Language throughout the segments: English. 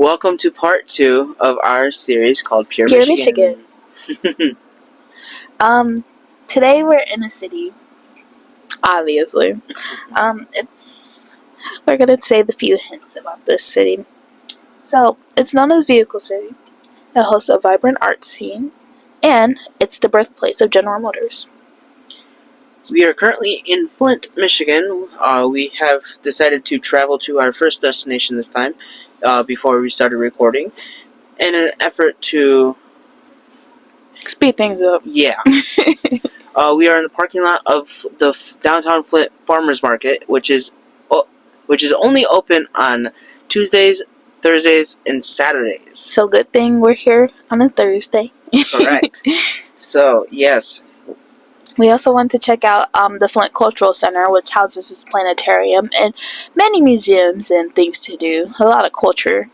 Welcome to part 2 of our series called Pure Michigan. Michigan. Today we're in a city, obviously. We're gonna say the few hints about this city. So, it's known as Vehiclecity. It hosts a vibrant art scene, and it's the birthplace of General Motors. We are currently in Flint, Michigan. We have decided to travel to our first destination this time, before we started recording, in an effort to Speed things up. we are in the parking lot of the downtown Flint Farmers Market, which is only open on Tuesdays, Thursdays, and Saturdays. So good thing we're here on a Thursday. Correct. So, yes. We also went to check out the Flint Cultural Center, which houses this planetarium and many museums and things to do. A lot of culture.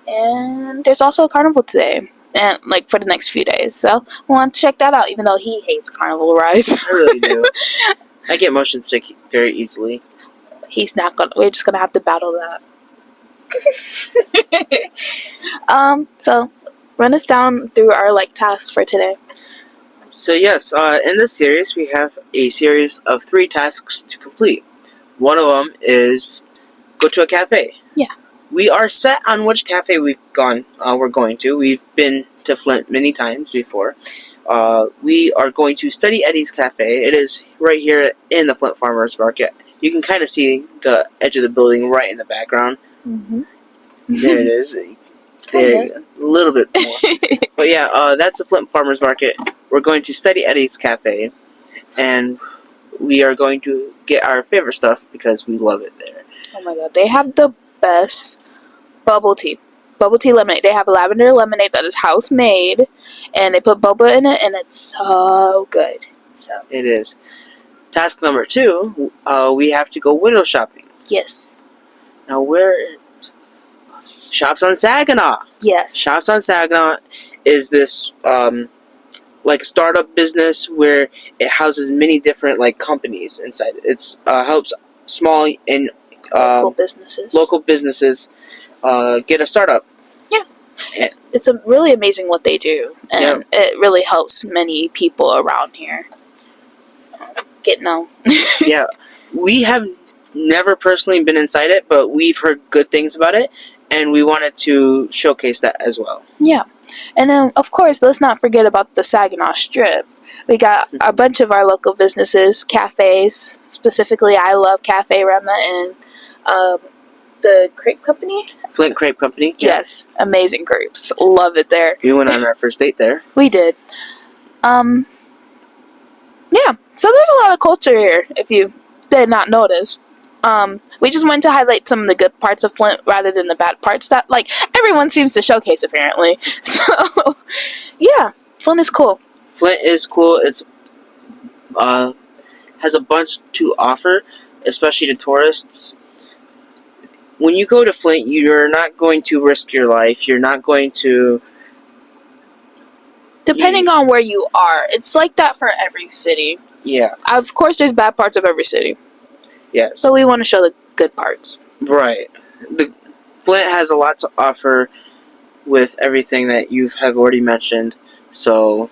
And there's also a carnival today, and for the next few days. So we want to check that out, even though he hates carnival rides. I really do. I get motion sick very easily. He's not gonna. We're just gonna have to battle that. So run us down through our tasks for today. So yes, in this series we have a series of 3 tasks to complete. One of them is go to a cafe. Yeah. We are set on which cafe we're going to. We've been to Flint many times before. We are going to Steady Eddie's Cafe. It is right here in the Flint Farmers Market. You can kind of see the edge of the building right in the background. Mm-hmm. There it is. There, a little bit more. But yeah, that's the Flint Farmers Market. We're going to Steady Eddie's Cafe, and we are going to get our favorite stuff because we love it there. Oh my god, they have the best bubble tea lemonade. They have a lavender lemonade that is house made, and they put boba in it, and it's so good. So it is. Task number 2, we have to go window shopping. Yes. Now where? Shops on Saginaw. Yes. Shops on Saginaw is this startup business where it houses many different companies inside. It's helps small and local businesses get a startup. Yeah. It's really amazing what they do, and it really helps many people around here get known. Yeah, we have never personally been inside it, but we've heard good things about it, and we wanted to showcase that as well. Yeah. And then, of course, let's not forget about the Saginaw Strip. We got a bunch of our local businesses, cafes. Specifically, I love Cafe Rema and the Crepe Company. Flint Crepe Company? Yeah. Yes. Amazing crepes. Love it there. We went on our first date there. We did. Yeah. So there's a lot of culture here, if you did not notice. We just wanted to highlight some of the good parts of Flint rather than the bad parts that, everyone seems to showcase, apparently. So, yeah, Flint is cool. Flint is cool. It's, has a bunch to offer, especially to tourists. When you go to Flint, you're not going to risk your life. You're not going to... Depending on where you are. It's like that for every city. Yeah. Of course, there's bad parts of every city. Yes. So we want to show the good parts. Right. Flint has a lot to offer with everything that you have already mentioned. So,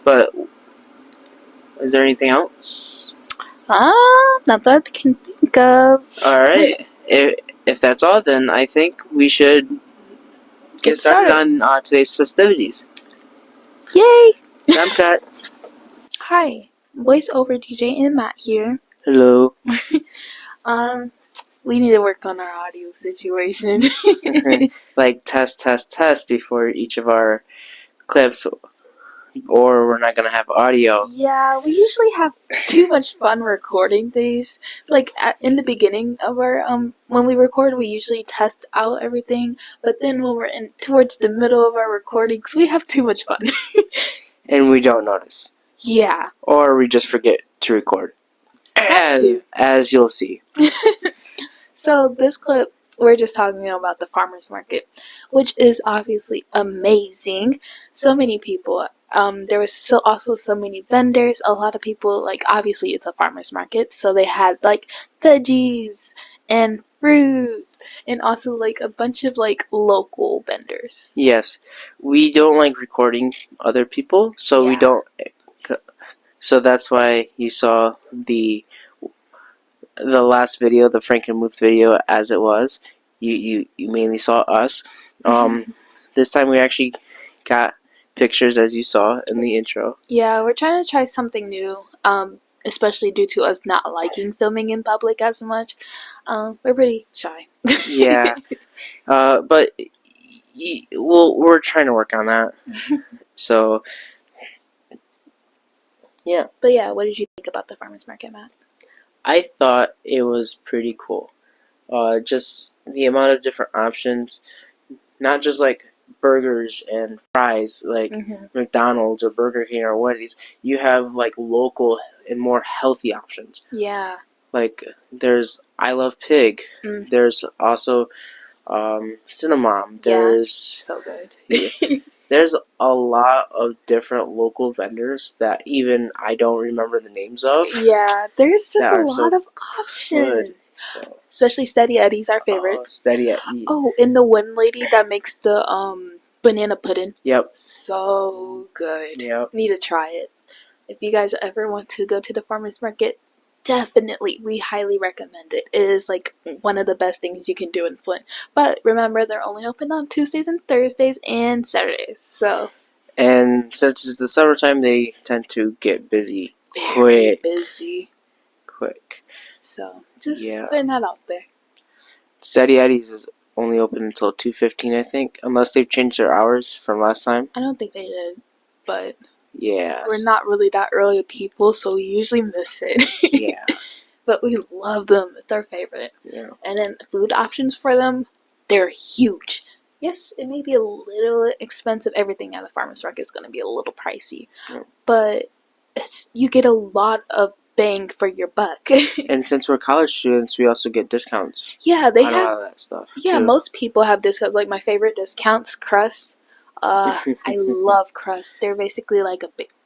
but is there anything else? Not that I can think of. All right. If that's all, then I think we should get started on today's festivities. Yay! Jump cut. Hi, voiceover DJ and Matt here. Hello. We need to work on our audio situation. Test before each of our clips, or we're not going to have audio. Yeah, we usually have too much fun recording these. In the beginning of our, when we record, we usually test out everything, but then when we're towards the middle of our recordings, we have too much fun. And we don't notice. Yeah. Or we just forget to record. As you'll see. So this clip, we're just talking about the farmers market, which is obviously amazing. So many people. There was also so many vendors. A lot of people, obviously it's a farmers market, so they had veggies and fruit, and also like a bunch of like local vendors. Yes, we don't like recording other people, so we Yeah. don't. So that's why you saw the last video, the Frankenmuth video, as it was. You mainly saw us. This time we actually got pictures, as you saw in the intro. Yeah, we're trying to try something new. Especially due to us not liking filming in public as much. We're pretty shy. Yeah, but we're trying to work on that. So yeah. But yeah, what did you think about the farmers market, Matt? I thought it was pretty cool. Just the amount of different options, not just like burgers and fries like McDonald's or Burger King or Wendy's. You have like local and more healthy options. Yeah. Like there's I Love Pig. There's also Cinnamon. There's so good. there's a lot of different local vendors that even I don't remember the names of. Yeah, there's just that a are so lot of options. good. So, Especially Steady Eddie's our favorite. Steady Eddie. Oh, and the one lady that makes the banana pudding. Yep. So good. Yep. Need to try it. If you guys ever want to go to the farmers market, definitely, we highly recommend it. It is like one of the best things you can do in Flint. But remember, they're only open on Tuesdays and Thursdays and Saturdays. So. And since it's the summertime, they tend to get busy Very busy. Quick. So just putting that out there. Steady Eddie's is only open until 2:15, I think, unless they've changed their hours from last time. I don't think they did, but yeah, we're not really that early people, so we usually miss it. Yeah. But we love them. It's our favorite. Yeah. And then the food options for them, they're huge. Yes, it may be a little expensive. Everything at the farmer's market is going to be a little pricey. Yeah. But you get a lot of bang for your buck. And since we're college students, we also get discounts. Yeah, they on have all that stuff. Yeah, too. most people have discounts. Like my favorite discounts, Crust. I love Crust. They're basically like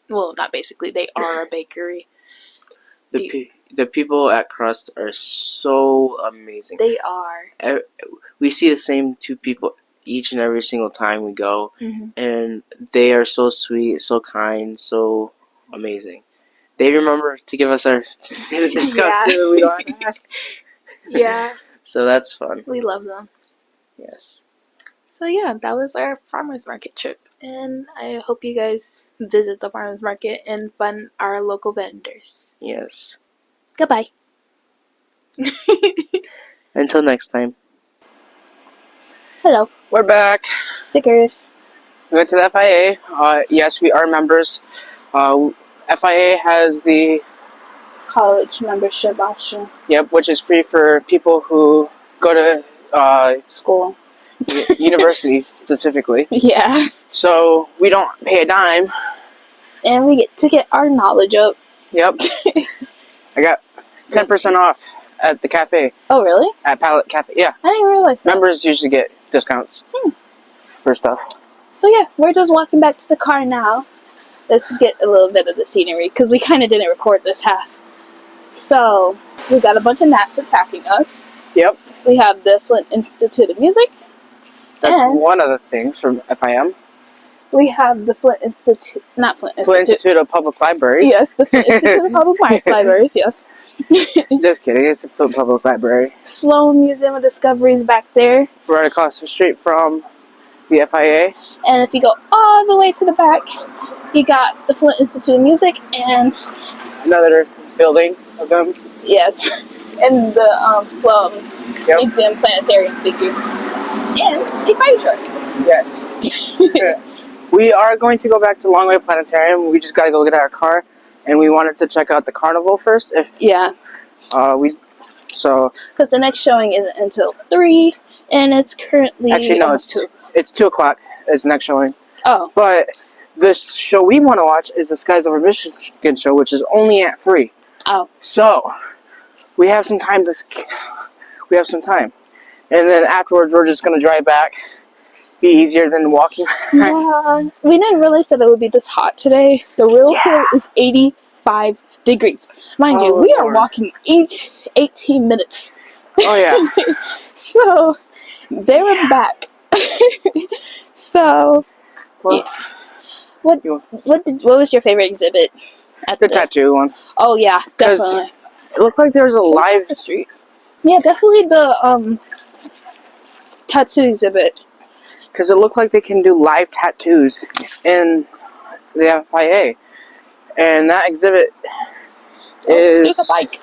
well, not basically. They are a bakery. The people at Crust are so amazing. They are. We see the same two people each and every single time we go, and they are so sweet, so kind, so amazing. They remember to give us our discounts too. We don't have to ask. Yeah. So that's fun. We love them. Yes. So yeah, that was our farmers market trip, and I hope you guys visit the farmers market and fund our local vendors. Yes. Goodbye. Until next time. Hello. We're back. Stickers. We went to the FIA. Yes, we are members. FIA has the college membership option. Yep, which is free for people who go to school. University specifically. Yeah. So we don't pay a dime. And we get to get our knowledge up. Yep. I got 10% off at the cafe. Oh, really? At Palette Cafe, yeah. I didn't realize that. Members usually get discounts for stuff. So yeah, we're just walking back to the car now. Let's get a little bit of the scenery, because we kind of didn't record this half. So, we got a bunch of gnats attacking us. Yep. We have the Flint Institute of Music. That's one of the things from FIM. We have the Flint Institute, not Flint Institute. Flint Institute of Public Libraries. Yes, the Flint Institute of Public Libraries, yes. Just kidding, it's the Flint Public Library. Sloan Museum of Discoveries back there. Right across the street from the FIA. And if you go all the way to the back, you got the Flint Institute of Music and another building of them. Yes. And the Sloan Museum Planetarium figure. And a fire truck. Yes. We are going to go back to Longway Planetarium. We just got to go get our car. And we wanted to check out the carnival first. Yeah. Because the next showing isn't until 3, and it's currently actually no, it's 2. It's 2 o'clock. Is the next showing. Oh. But the show we want to watch is the Skies Over Michigan show, which is only at 3. Oh. So we have some time. And then afterwards, we're just gonna drive back. Be easier than walking. Yeah. We didn't realize that it would be this hot today. The real here is 85 degrees. Mind you, we are walking 18 minutes. Oh yeah. So they were back. So Well, what you- what was your favorite exhibit at the tattoo one. Oh yeah, 'Cause definitely. it looked like there was a Can we live. cross the street? Yeah, definitely the tattoo exhibit. Because it looked like they can do live tattoos in the FIA, and that exhibit is. There's a bike.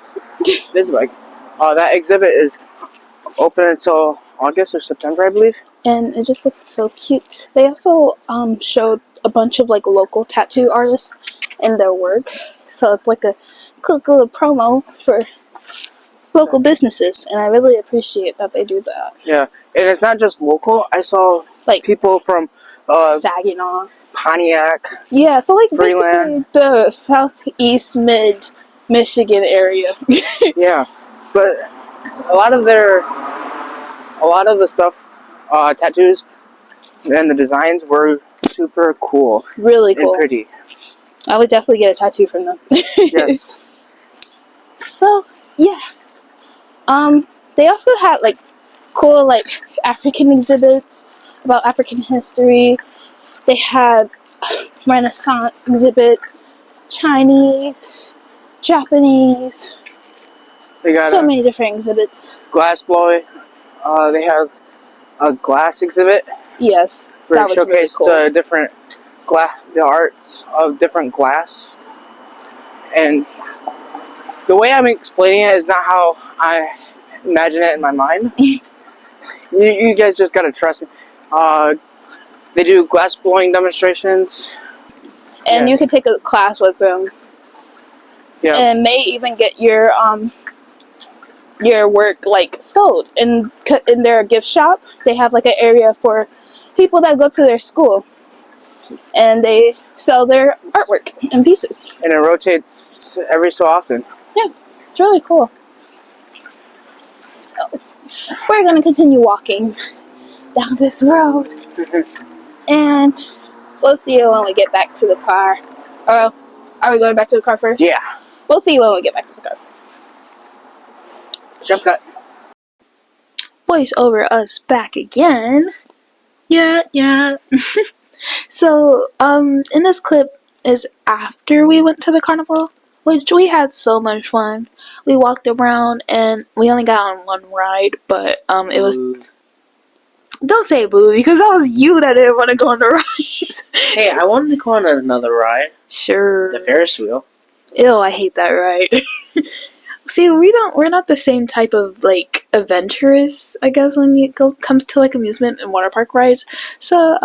This bike. That exhibit is open until August or September, I believe. And it just looked so cute. They also showed a bunch of like local tattoo artists and their work, so it's like a quick little promo for local businesses, and I really appreciate that they do that. Yeah, and it's not just local. I saw Like people from Saginaw. Pontiac. Yeah, so like Freeland. basically the southeast mid Michigan area. Yeah, but a lot of the stuff, tattoos, and the designs were super cool. Really cool. And pretty. I would definitely get a tattoo from them. Yes. So yeah. They also had like cool like African exhibits about African history. They had Renaissance exhibits, Chinese, Japanese. They got So many different exhibits. glass blowing. They have a glass exhibit. Yes, Where that they was really showcase cool. the different the arts of different glass. And the way I'm explaining it is not how I imagine it in my mind. you guys just gotta trust me. They do glass blowing demonstrations. And you Yes. could take a class with them. Yeah. And may even get your work like sold in their gift shop. They have like an area for people that go to their school, and they sell their artwork in pieces. And it rotates every so often. Yeah, it's really cool. So we're gonna continue walking down this road, and we'll see you when we get back to the car. Or are we going back to the car first? Yeah. We'll see you when we get back to the car. Jump cut. Voice over us back again. Yeah. So, in this clip is after we went to the carnival, which we had so much fun. We walked around and we only got on one ride, but it was. Don't say boo, because that was you that didn't want to go on the ride. Hey, I wanted to go on another ride. Sure. The Ferris wheel. Ew, I hate that ride. See, we're not the same type of like adventurous, I guess, when it comes to like amusement and water park rides. So,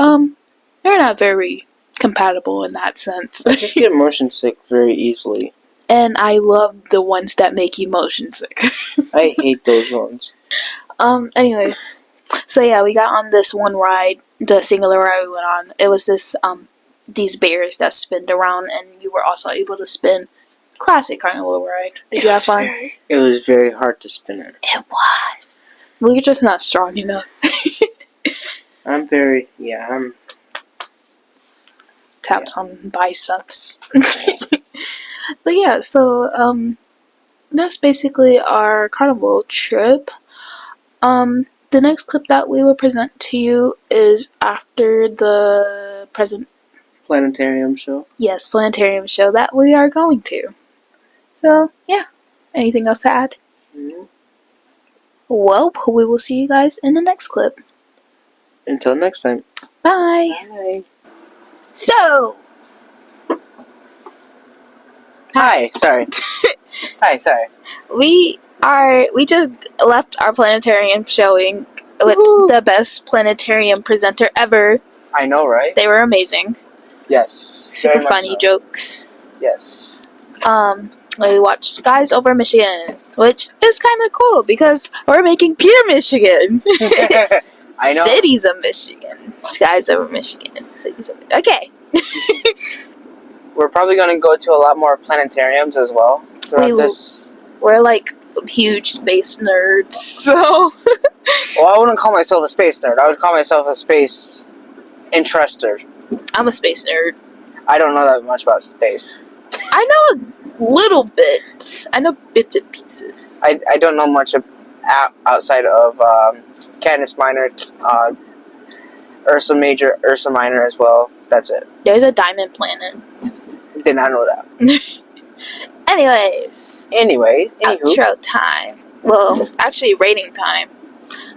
they're not very compatible in that sense. I just get motion sick very easily. And I love the ones that make you motion sick. I hate those ones. Anyways. So yeah, we got on this one ride, the singular ride we went on. It was this, these bears that spinned around, and you were also able to spin classic carnival ride. Did you have fun? It was very hard to spin it. It was. We were just not strong enough. I'm Taps on biceps. But yeah, so that's basically our carnival trip. The next clip that we will present to you is after the planetarium show. Yes, planetarium show that we are going to. So yeah, anything else to add? Mm-hmm. Well, we will see you guys in the next clip. Until next time. Bye. Bye. So. Hi. Sorry. Hi. Sorry. We just left our planetarium showing with the best planetarium presenter ever. I know, right? They were amazing. Yes. Super funny jokes. Yes. We watched Skies Over Michigan, which is kind of cool because we're making pure Michigan. I know. Cities of Michigan. Skies Over Michigan. Cities of Okay. We're probably going to go to a lot more planetariums as well throughout this. We're like huge space nerds, so. Well, I wouldn't call myself a space nerd. I would call myself a space interested. I'm a space nerd. I don't know that much about space. I know a little bit. I know bits and pieces. I don't know much outside of Canis Minor, Ursa Major, Ursa Minor as well. That's it. There's a diamond planet. Did not know that. Anyway, anywho. Outro time. Well, actually, rating time.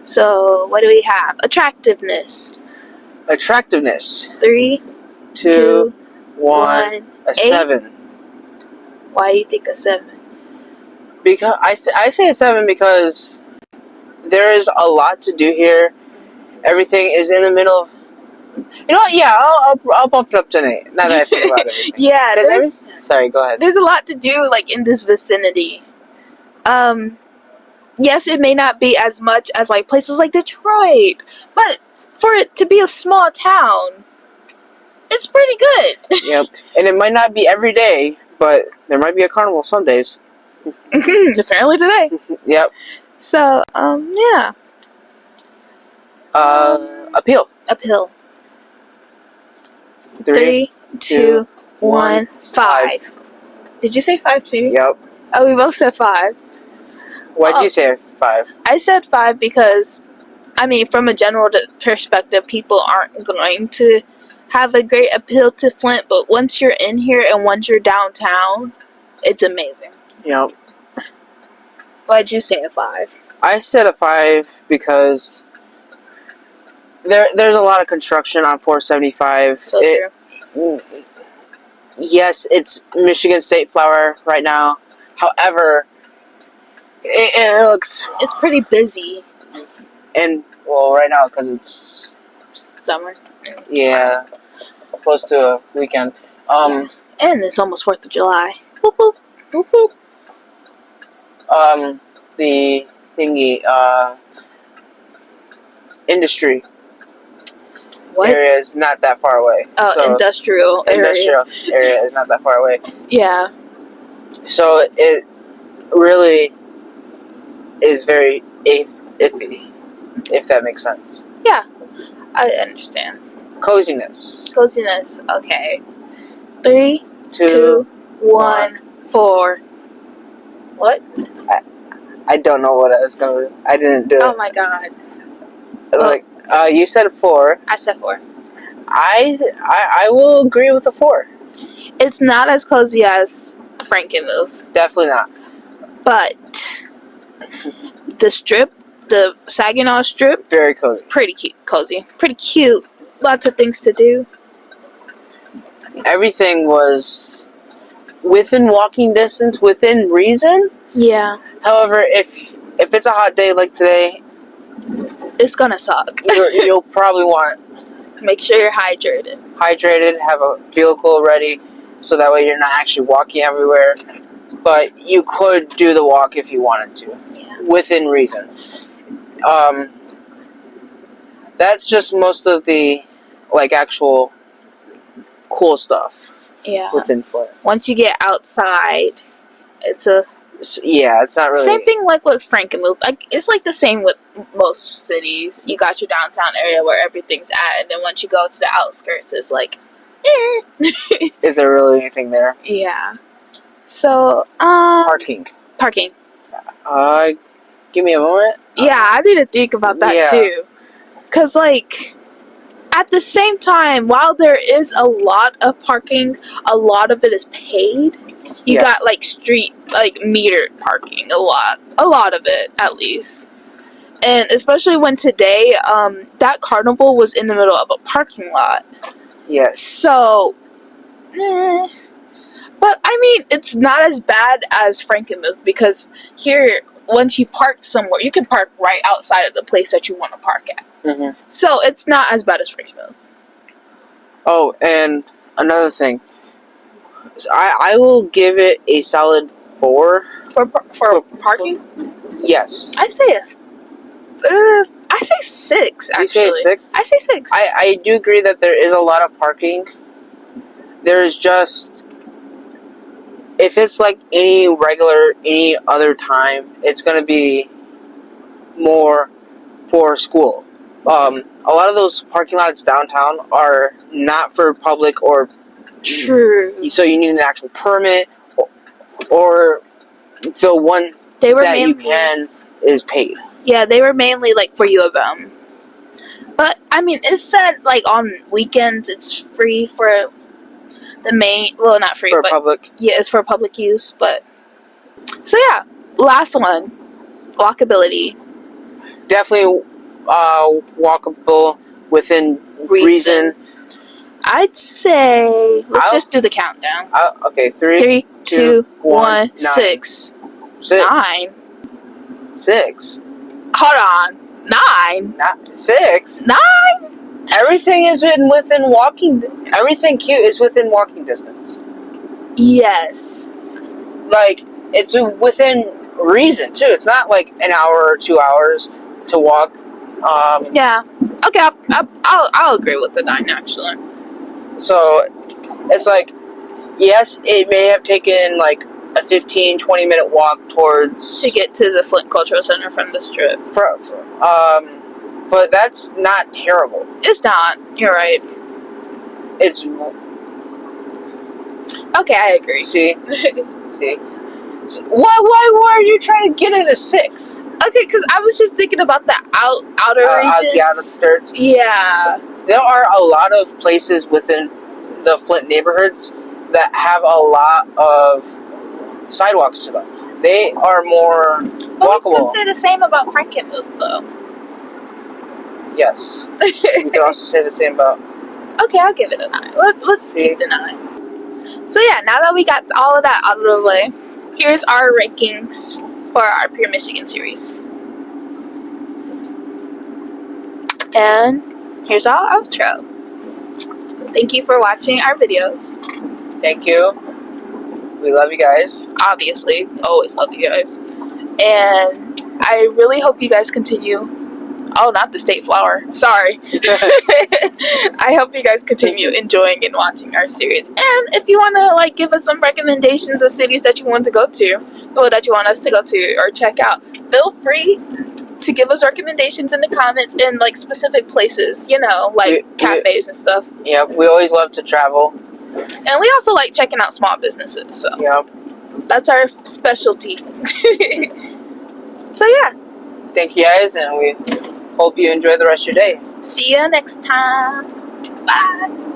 So, what do we have? Attractiveness. 3, 2, 1, a 8. 7. Why do you think a 7? Because I say a 7 because there is a lot to do here. Everything is in the middle of. You know what? Yeah, I'll bump it up to an 8. Now that I think about it. Yeah, sorry, go ahead. There's a lot to do, like, in this vicinity. Yes, it may not be as much as, like, places like Detroit, but for it to be a small town, it's pretty good. Yep, and it might not be every day, but there might be a carnival some days. Apparently today. Yep. So, yeah. Appeal. 3, 2, 1, 5. Did you say 5 too? Yep. Oh, we both said 5. Why'd you say 5? I said 5 because, I mean, from a general perspective, people aren't going to have a great appeal to Flint, but once you're in here and once you're downtown, it's amazing. Yep. Why'd you say a 5? I said a 5 because there's a lot of construction on 475. So true. Yes, it's Michigan State flower right now. However, it looks... It's pretty busy. And, well, right now, because it's... Summer. Yeah. Close to a weekend. And it's almost 4th of July. Boop, boop. Boop, boop. The thingy, industry area is not that far away. Oh, so industrial area is not that far away. Yeah. So it really is very iffy, if that makes sense. Yeah, I understand. Coziness. Okay. 3, 2, 2, 1, 4. What? I don't know what I was gonna do. I didn't do it. Oh my god. Like, you said 4. I said 4. I will agree with the 4. It's not as cozy as Frankenmuth. Definitely not. But the strip, the Saginaw strip, very cozy. Pretty cozy. Pretty cute. Lots of things to do. Everything was within walking distance, within reason. Yeah. However, if it's a hot day like today, it's gonna suck. You'll probably want make sure you're hydrated. Have a vehicle ready, so that way you're not actually walking everywhere. But you could do the walk if you wanted to, within reason. That's just most of the actual cool stuff. Yeah. Within Flint. Once you get outside, it's not really same thing like with Frankenmuth. It's like the same with most cities. You got your downtown area where everything's at, and then once you go to the outskirts, it's like, Is there really anything there? Yeah. So, Parking. Give me a moment. Yeah, I need to think about that too. 'Cause at the same time, while there is a lot of parking, a lot of it is paid. You got street metered parking, a lot of it at least. And especially when today, that carnival was in the middle of a parking lot. Yes. So, but I mean, it's not as bad as Frankenmuth because here, once you park somewhere, you can park right outside of the place that you want to park at. Mm-hmm. So it's not as bad as Frankenmuth. Oh, and another thing, I will give it a solid 4 for parking. Yes, I say I say 6. Actually, you say 6. I say 6. I do agree that there is a lot of parking. There's just, if it's like any other time, it's gonna be more for school. A lot of those parking lots downtown are not for public or true. So you need an actual permit or the one they were that mainly, you can is paid. Yeah, they were mainly like for U of M. But I mean, it said like on weekends it's free for the main. Well, not free, For but public. yeah, it's for public use. But so yeah, last one, walkability. Definitely walkable within reason. I'd say let's just do the countdown. Okay, 3, 3, 2, 2, 1, 9. 6, 6. 9. 6. Hold on, 9. Not 6. 9. Everything is within walking. Everything cute is within walking distance. Yes. Like, it's within reason too. It's not like an hour or 2 hours to walk. Yeah. Okay, I'll agree with the 9 actually. So it's like, yes, it may have taken like a 15-20 minute walk towards To get to the Flint Cultural Center from this trip. But that's not terrible. It's not. You're right. It's Okay, I agree. see. So why are you trying to get it a 6? Okay, because I was just thinking about the outer regions. The outskirts. Yeah. So, there are a lot of places within the Flint neighborhoods that have a lot of sidewalks to them. They are more But we walkable. could say the same about Frankenmuth, though. Yes. We could also say the same about. Okay, I'll give it a 9. Let's keep the 9. So yeah, now that we got all of that out of the way, here's our rankings for our Pure Michigan series. And here's our outro. Thank you for watching our videos. Thank you. We love you guys. Obviously, always love you guys. And I really hope you guys continue. Oh, not the state flower. Sorry. I hope you guys continue enjoying and watching our series. And if you want to like give us some recommendations of cities that you want to go to, or that you want us to go to or check out, feel free to give us recommendations in the comments in like specific places, you know, like cafes and stuff. Yeah, we always love to travel. And we also like checking out small businesses, so Yeah. that's our specialty. So yeah, Thank you guys, and we hope you enjoy the rest of your day. see you next time. Bye.